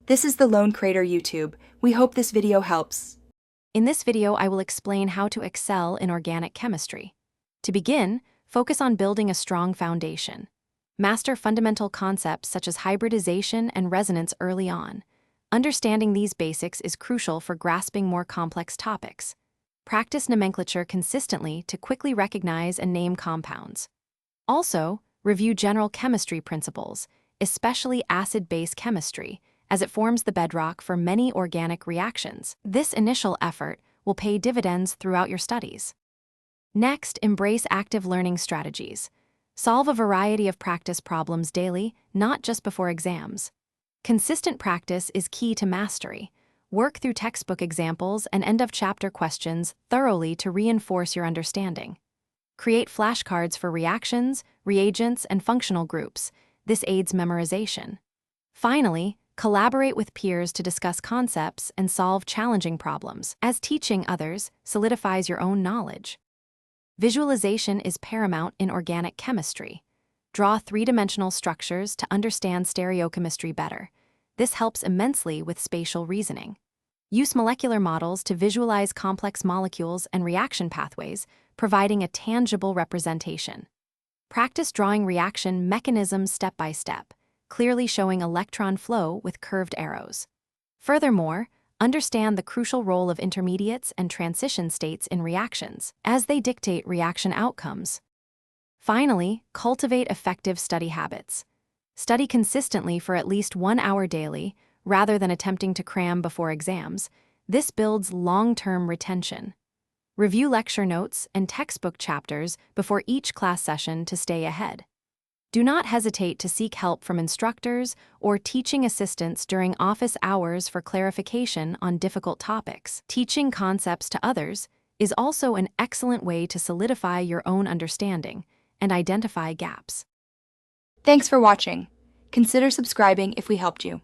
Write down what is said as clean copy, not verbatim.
This is the Lone Crater YouTube. We hope this video helps. In this video, I will explain how to excel in organic chemistry. To begin, focus on building a strong foundation. Master fundamental concepts such as hybridization and resonance early on. Understanding these basics is crucial for grasping more complex topics. Practice nomenclature consistently to quickly recognize and name compounds. Also, review general chemistry principles, especially acid-base chemistry, as it forms the bedrock for many organic reactions. This initial effort will pay dividends throughout your studies. Next, embrace active learning strategies. Solve a variety of practice problems daily, not just before exams. Consistent practice is key to mastery. Work through textbook examples and end-of-chapter questions thoroughly to reinforce your understanding. Create flashcards for reactions, reagents, and functional groups. This aids memorization. Finally, collaborate with peers to discuss concepts and solve challenging problems, as teaching others solidifies your own knowledge. Visualization is paramount in organic chemistry. Draw three-dimensional structures to understand stereochemistry better. This helps immensely with spatial reasoning. Use molecular models to visualize complex molecules and reaction pathways, providing a tangible representation. Practice drawing reaction mechanisms step by step, clearly showing electron flow with curved arrows. Furthermore, understand the crucial role of intermediates and transition states in reactions, as they dictate reaction outcomes. Finally, cultivate effective study habits. Study consistently for at least 1 hour daily, rather than attempting to cram before exams. This builds long-term retention. Review lecture notes and textbook chapters before each class session to stay ahead. Do not hesitate to seek help from instructors or teaching assistants during office hours for clarification on difficult topics. Teaching concepts to others is also an excellent way to solidify your own understanding and identify gaps. Thanks for watching. Consider subscribing if we helped you.